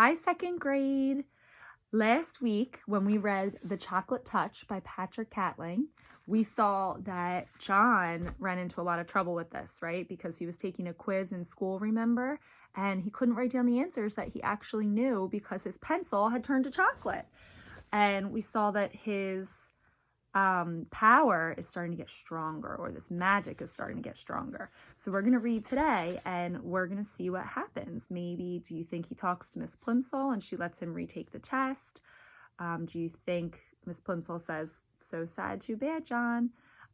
Hi, second grade. Last week, when we read The Chocolate Touch by Patrick Catling, we saw that John ran into a lot of trouble with this, right? Because he was taking a quiz in school, remember? And he couldn't write down the answers that he actually knew because his pencil had turned to chocolate. And we saw that his power is starting to get stronger, or this magic is starting to get stronger. So we're going to read today and we're going to see what happens. Maybe do you think he talks to Miss Plimsoll and she lets him retake the test? Do you think Miss Plimsoll says, "So sad, too bad, John"?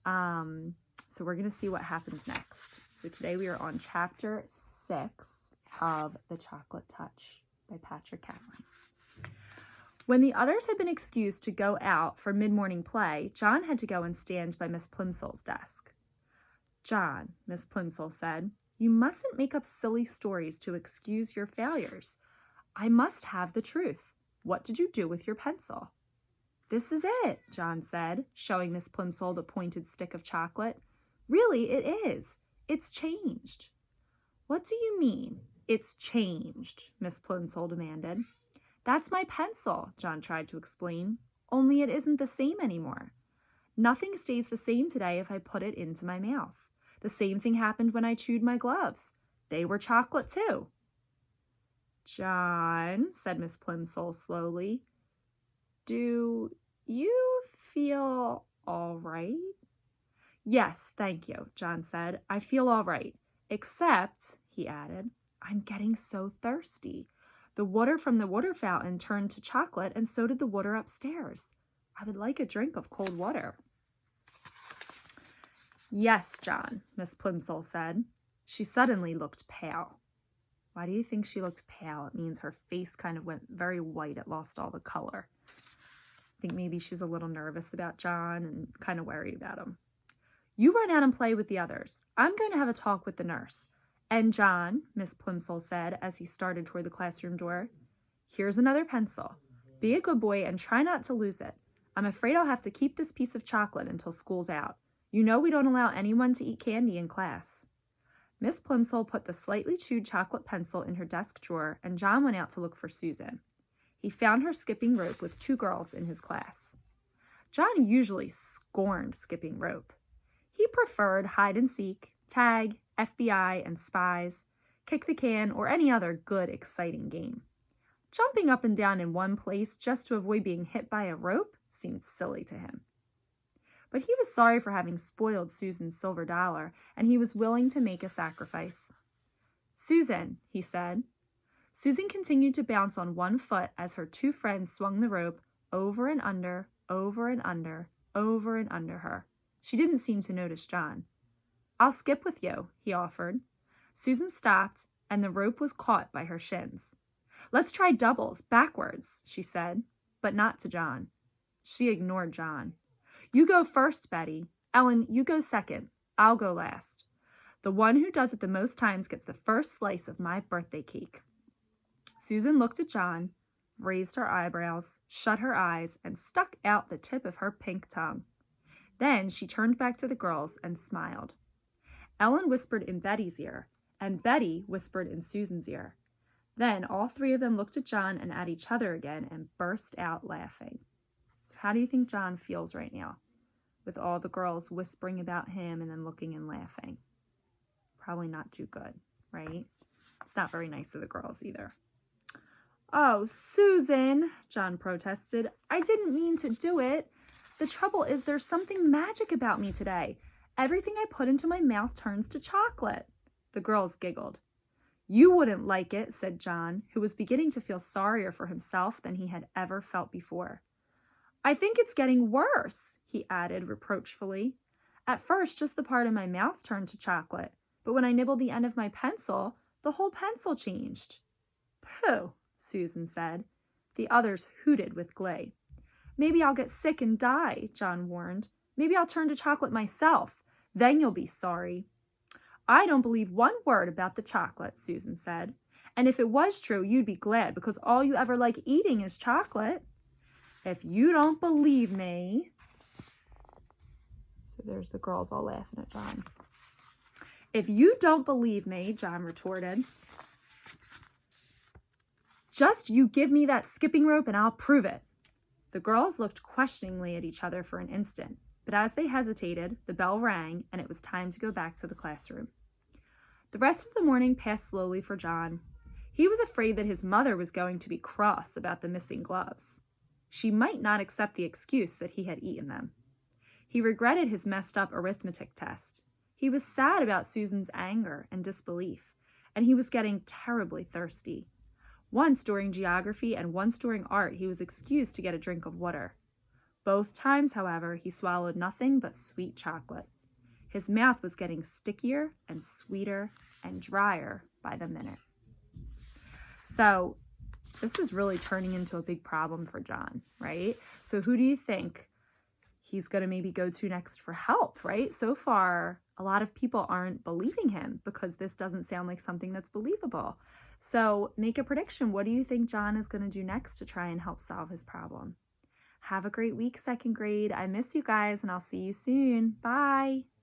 So we're going to see what happens next. So today we are on chapter 6 of The Chocolate Touch by Patrick Catling. When the others had been excused to go out for mid-morning play, John had to go and stand by Miss Plimsoll's desk. "John," Miss Plimsoll said, "you mustn't make up silly stories to excuse your failures. I must have the truth. What did you do with your pencil?" "This is it," John said, showing Miss Plimsoll the pointed stick of chocolate. "Really, it is. It's changed." "What do you mean, it's changed?" Miss Plimsoll demanded. "That's my pencil," John tried to explain, "only it isn't the same anymore. Nothing stays the same today if I put it into my mouth. The same thing happened when I chewed my gloves. They were chocolate too." "John," said Miss Plimsoll slowly, "do you feel all right?" "Yes, thank you," John said. "I feel all right. Except," he added, "I'm getting so thirsty. The water from the water fountain turned to chocolate, and so did the water upstairs. I would like a drink of cold water." "Yes, John," Miss Plimsoll said. She suddenly looked pale. Why do you think she looked pale? It means her face kind of went very white. It lost all the color. I think maybe she's a little nervous about John and kind of worried about him. "You run out and play with the others. I'm going to have a talk with the nurse. And John," Miss Plimsoll said as he started toward the classroom door, "here's another pencil. Be a good boy and try not to lose it. I'm afraid I'll have to keep this piece of chocolate until school's out. You know we don't allow anyone to eat candy in class." Miss Plimsoll put the slightly chewed chocolate pencil in her desk drawer, and John went out to look for Susan. He found her skipping rope with 2 girls in his class. John usually scorned skipping rope. He preferred hide and seek, tag, FBI, and spies, kick the can, or any other good, exciting game. Jumping up and down in one place just to avoid being hit by a rope seemed silly to him. But he was sorry for having spoiled Susan's silver dollar, and he was willing to make a sacrifice. "Susan," he said. Susan continued to bounce on one foot as her 2 friends swung the rope over and under, over and under, over and under her. She didn't seem to notice John. "I'll skip with you," he offered. Susan stopped, and the rope was caught by her shins. "Let's try doubles, backwards," she said, but not to John. She ignored John. "You go first, Betty. Ellen, you go second. I'll go last. The one who does it the most times gets the first slice of my birthday cake." Susan looked at John, raised her eyebrows, shut her eyes, and stuck out the tip of her pink tongue. Then she turned back to the girls and smiled. Ellen whispered in Betty's ear, and Betty whispered in Susan's ear. Then all 3 of them looked at John and at each other again and burst out laughing. So how do you think John feels right now, with all the girls whispering about him and then looking and laughing? Probably not too good, right? It's not very nice of the girls either. "Oh, Susan," John protested, "I didn't mean to do it. The trouble is there's something magic about me today. Everything I put into my mouth turns to chocolate." The girls giggled. "You wouldn't like it," said John, who was beginning to feel sorrier for himself than he had ever felt before. "I think it's getting worse," he added reproachfully. "At first, just the part in my mouth turned to chocolate, but when I nibbled the end of my pencil, the whole pencil changed." "Pooh," Susan said. The others hooted with glee. "Maybe I'll get sick and die," John warned. "Maybe I'll turn to chocolate myself. Then you'll be sorry." "I don't believe one word about the chocolate," Susan said. "And if it was true, you'd be glad because all you ever like eating is chocolate." "If you don't believe me..." So there's the girls all laughing at John. "If you don't believe me," John retorted, Just you give me that skipping rope and I'll prove it. The girls looked questioningly at each other for an instant, but as they hesitated, the bell rang and it was time to go back to the classroom. The rest of the morning passed slowly for John. He was afraid that his mother was going to be cross about the missing gloves. She might not accept the excuse that he had eaten them. He regretted his messed up arithmetic test. He was sad about Susan's anger and disbelief, and he was getting terribly thirsty. Once during geography and once during art, he was excused to get a drink of water. Both times, however, he swallowed nothing but sweet chocolate. His mouth was getting stickier and sweeter and drier by the minute. So this is really turning into a big problem for John, right? So who do you think he's going to maybe go to next for help, right? So far, a lot of people aren't believing him because this doesn't sound like something that's believable. So make a prediction. What do you think John is going to do next to try and help solve his problem? Have a great week, second grade. I miss you guys, and I'll see you soon. Bye.